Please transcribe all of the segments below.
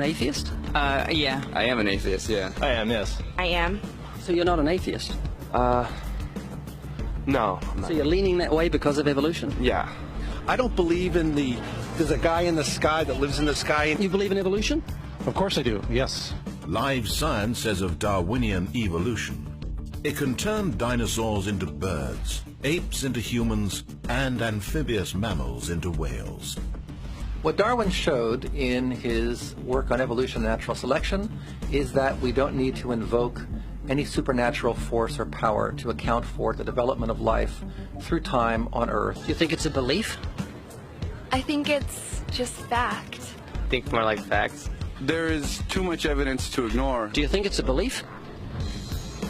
an atheist? Yeah. I am an atheist, yeah. I am, yes. I am. So you're not an atheist? No. I'm not. So you're leaning that way because of evolution? Yeah. I don't believe in there's a guy in the sky that lives in the sky. You believe in evolution? Of course I do, yes. Live science says of Darwinian evolution, it can turn dinosaurs into birds, apes into humans, and amphibious mammals into whales. What Darwin showed in his work on evolution and natural selection is that we don't need to invoke any supernatural force or power to account for the development of life through time on Earth. Do you think it's a belief? I think it's just fact. I think more like facts. There is too much evidence to ignore. Do you think it's a belief?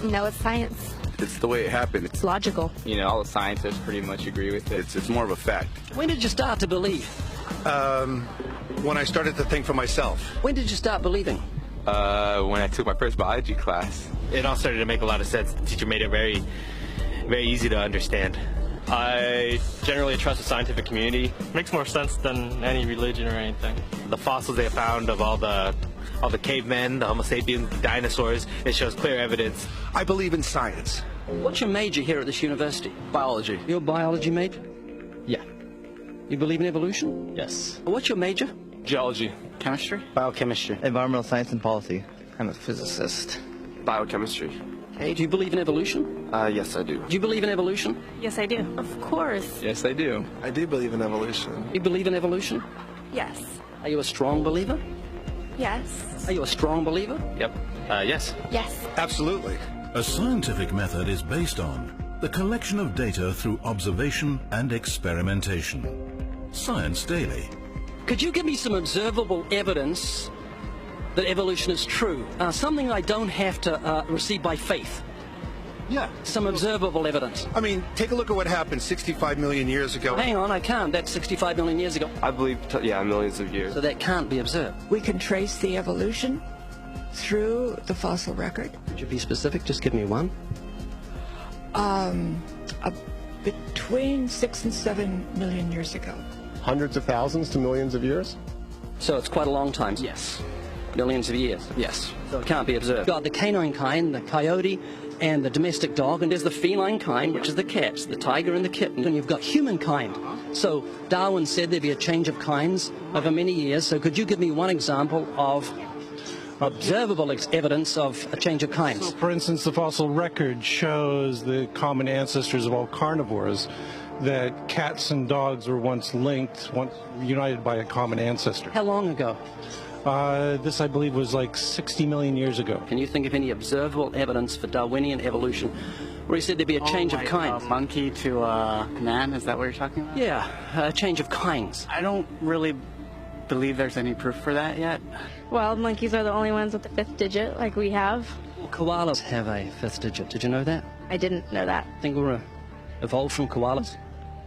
No, it's science. It's the way it happened. It's logical. You know, all the scientists pretty much agree with it. It's more of a fact. When did you start to believe? When I started to think for myself. When did you start believing? When I took my first biology class. It all started to make a lot of sense. The teacher made it very, very easy to understand. I generally trust the scientific community. Makes more sense than any religion or anything. The fossils they found of all the cavemen, the Homo sapiens, the dinosaurs, it shows clear evidence. I believe in science. What's your major here at this university? Biology. Your biology major? Yeah. You believe in evolution? Yes. What's your major? Geology. Chemistry? Biochemistry. Environmental science and policy. I'm a physicist. Biochemistry. Hey, do you believe in evolution? Yes, I do. Do you believe in evolution? Yes, I do. Of course. Yes, I do. I do believe in evolution. You believe in evolution? Yes. Are you a strong believer? Yes. Are you a strong believer? Yep. Yes. Yes. Absolutely. A scientific method is based on the collection of data through observation and experimentation. Science Daily. Could you give me some observable evidence that evolution is true? Something I don't have to receive by faith. Yeah. Some observable evidence. I mean, take a look at what happened 65 million years ago. Hang on, I can't. That's 65 million years ago. I believe, millions of years. So that can't be observed. We can trace the evolution through the fossil record. Could you be specific? Just give me one. Between 6 and 7 million years ago. Hundreds of thousands to millions of years? So it's quite a long time. Yes. Millions of years. Yes. So it can't be observed. You've got the canine kind, the coyote, and the domestic dog, and there's the feline kind, which is the cats, the tiger and the kitten, and you've got humankind. So Darwin said there'd be a change of kinds over many years, so could you give me one example of observable evidence of a change of kinds? So, for instance, the fossil record shows the common ancestors of all carnivores, that cats and dogs were once linked, once united by a common ancestor. How long ago? This, I believe, was like 60 million years ago. Can you think of any observable evidence for Darwinian evolution where he said there'd be a change of kinds? Monkey to man, is that what you're talking about? Yeah, a change of kinds. I don't really believe there's any proof for that yet. Well, monkeys are the only ones with the 5th digit, like we have. Well, koalas have a 5th digit. Did you know that? I didn't know that. Think we're evolved from koalas?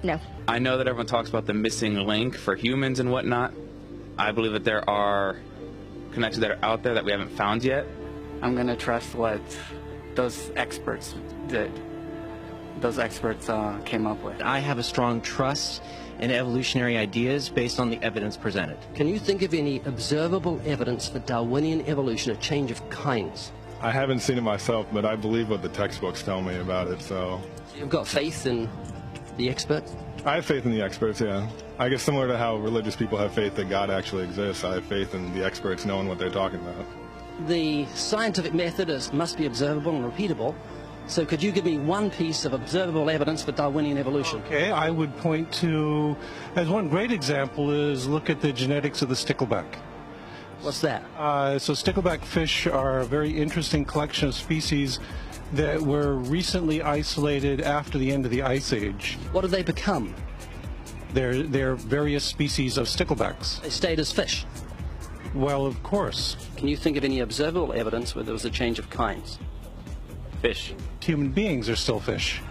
No. I know that everyone talks about the missing link for humans and whatnot. I believe that there are connections that are out there that we haven't found yet. I'm going to trust what those experts did. Those experts came up with. I have a strong trust in evolutionary ideas based on the evidence presented. Can you think of any observable evidence for Darwinian evolution, a change of kinds? I haven't seen it myself, but I believe what the textbooks tell me about it, so... You've got faith in the experts? I have faith in the experts, yeah. I guess similar to how religious people have faith that God actually exists, I have faith in the experts knowing what they're talking about. The scientific method must be observable and repeatable. So could you give me one piece of observable evidence for Darwinian evolution? Okay, I would point to, as one great example is look at the genetics of the stickleback. What's that? So stickleback fish are a very interesting collection of species that were recently isolated after the end of the Ice Age. What did they become? They're various species of sticklebacks. They stayed as fish. Well, of course. Can you think of any observable evidence where there was a change of kinds? Fish. Human beings are still fish.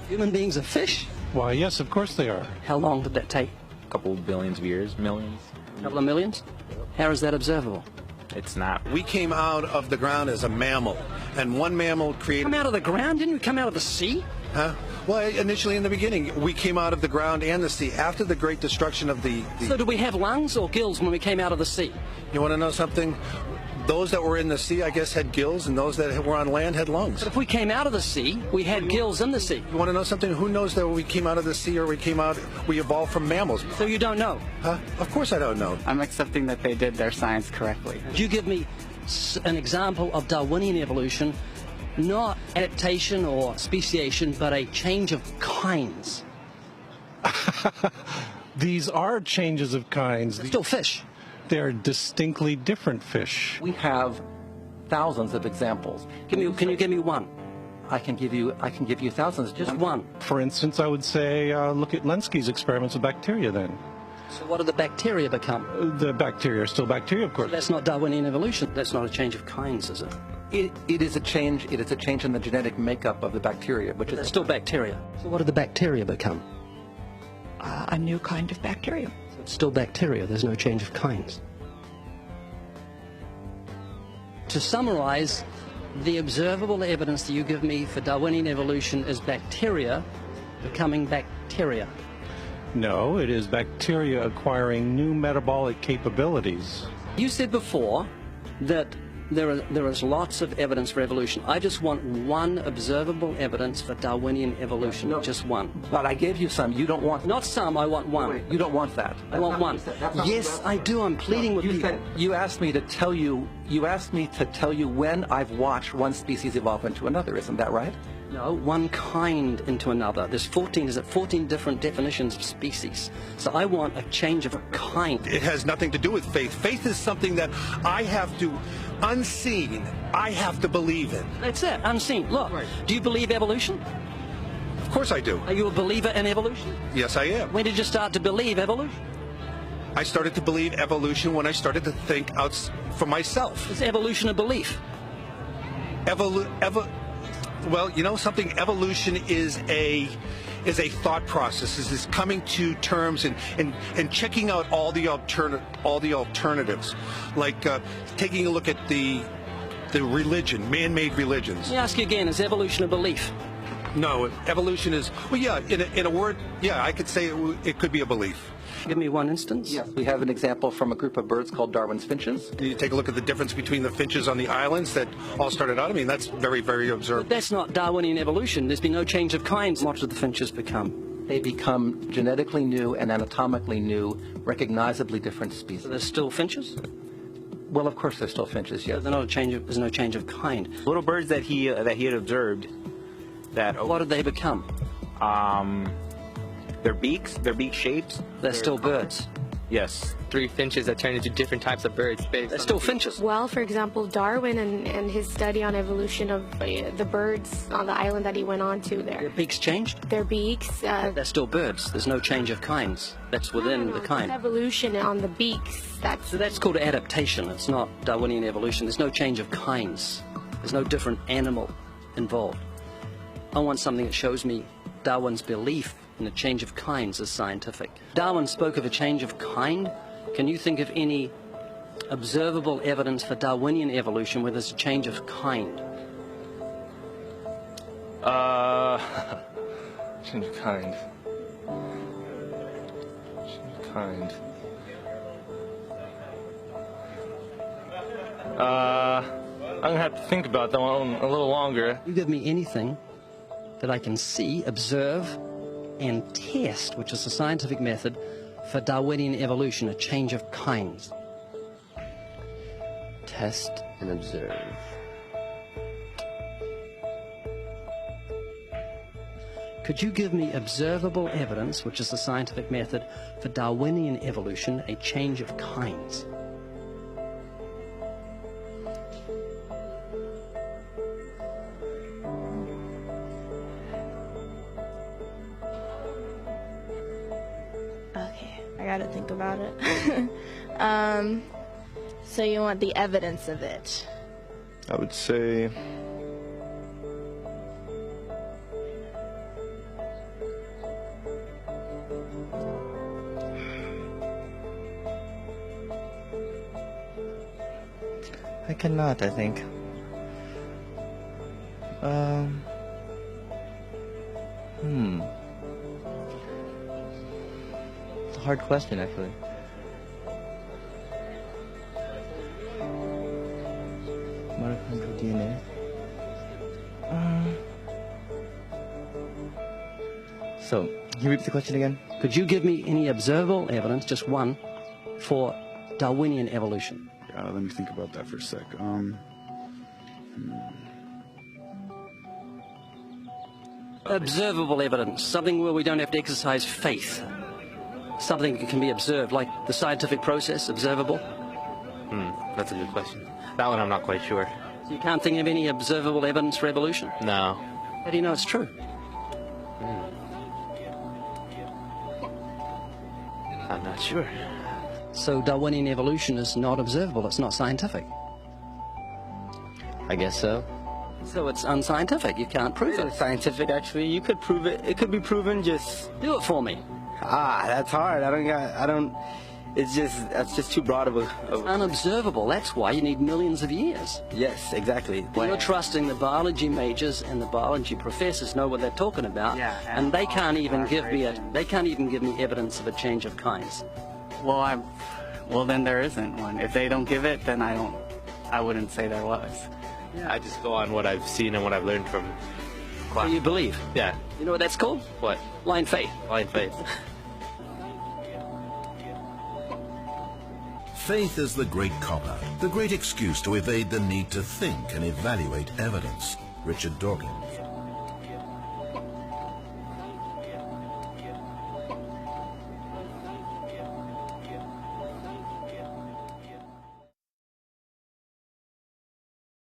Human beings are fish? Why, yes, of course they are. How long did that take? A couple billions of years, millions. A couple of millions? How is that observable? It's not. We came out of the ground as a mammal, and one mammal created... Come out of the ground? Didn't we come out of the sea? Huh? Well, initially in the beginning, we came out of the ground and the sea. After the great destruction of the... So did we have lungs or gills when we came out of the sea? You want to know something? Those that were in the sea, I guess, had gills, and those that were on land had lungs. But if we came out of the sea, we had gills in the sea. You want to know something? Who knows that we came out of the sea or we evolved from mammals? So you don't know? Huh? Of course I don't know. I'm accepting that they did their science correctly. Could you give me an example of Darwinian evolution, not adaptation or speciation, but a change of kinds? These are changes of kinds. Still fish. They're distinctly different fish. We have thousands of examples. Can you give me one? I can give you thousands. Just one. For instance, I would say look at Lenski's experiments with bacteria then. So what did the bacteria become? The bacteria are still bacteria, of course. So that's not Darwinian evolution. That's not a change of kinds, is it? It is a change. It is a change in the genetic makeup of the bacteria, which is still bacteria. So what did the bacteria become? A new kind of bacteria. So it's still bacteria. There's no change of kinds. To summarize, the observable evidence that you give me for Darwinian evolution is bacteria becoming bacteria. No, it is bacteria acquiring new metabolic capabilities. You said before that there is lots of evidence for evolution. I just want one observable evidence for Darwinian evolution. No, just one. But I gave you some. You don't want... Not some, I want one. Wait, you don't want that. I want one. Yes, I do. I'm pleading with people. You asked me to tell you when I've watched one species evolve into another. Isn't that right? No, one kind into another. There's 14 different definitions of species. So I want a change of kind. It has nothing to do with faith. Faith is something that I have to, unseen, I have to believe in. That's it, unseen. Look, do you believe evolution? Of course I do. Are you a believer in evolution? Yes, I am. When did you start to believe evolution? I started to believe evolution when I started to think out for myself. Is evolution a belief? Well, you know something? Evolution is a thought process. Is coming to terms and checking out all the alternatives, like taking a look at the religion, man-made religions. Let me ask you again: is evolution a belief? No, evolution is, well, yeah. In a word, yeah, I could say it could be a belief. Give me one instance. Yes, we have an example from a group of birds called Darwin's finches. You take a look at the difference between the finches on the islands that all started out. I mean, that's very, very observable. But that's not Darwinian evolution. There's been no change of kinds. What did the finches become? They become genetically new and anatomically new, recognizably different species. So there's still finches? Well, of course there's still finches, yes. So there's no change of kind. Little birds that he had observed. What did they become? Their beak shapes. They're still birds. Yes. 3 finches that turn into different types of birds. They're still finches. Well, for example, Darwin and his study on evolution of the birds on the island that he went on to there. Their beaks changed? Their beaks. They're still birds. There's no change of kinds. That's within the kind. Evolution on the beaks. So that's called adaptation. It's not Darwinian evolution. There's no change of kinds. There's no different animal involved. I want something that shows me Darwin's belief in a change of kinds is scientific. Darwin spoke of a change of kind. Can you think of any observable evidence for Darwinian evolution where there's a change of kind? Change of kind. Change of kind. I'm gonna have to think about that one a little longer. You give me anything that I can see, observe, and test, which is the scientific method for Darwinian evolution, a change of kinds. Test and observe. Could you give me observable evidence, which is the scientific method for Darwinian evolution, a change of kinds? I gotta think about it. So you want the evidence of it? I would say I cannot, I think. It's a hard question, actually. Mitochondrial DNA. So, can you repeat the question again? Could you give me any observable evidence, just one, for Darwinian evolution? Let me think about that for a sec. Observable evidence, something where we don't have to exercise faith. Something that can be observed, like the scientific process, observable. That's a good question. That one I'm not quite sure. So you can't think of any observable evidence for evolution? No. How do you know it's true? I'm not sure. So Darwinian evolution is not observable, it's not scientific. I guess so. So it's unscientific, you can't prove it. It's scientific, actually. You could prove it. It could be proven. Just do it for me. That's hard. That's just too broad of a... It's unobservable, that's why you need millions of years. Yes, exactly. You're trusting the biology majors and the biology professors know what they're talking about, and they can't even give me evidence of a change of kinds. Well, then there isn't one. If they don't give it, then I wouldn't say there was. Yeah, I just go on what I've seen and what I've learned from class. So you believe? Yeah. You know what that's called? What? Blind faith. Blind faith. Faith is the great cop-out, the great excuse to evade the need to think and evaluate evidence. Richard Dawkins.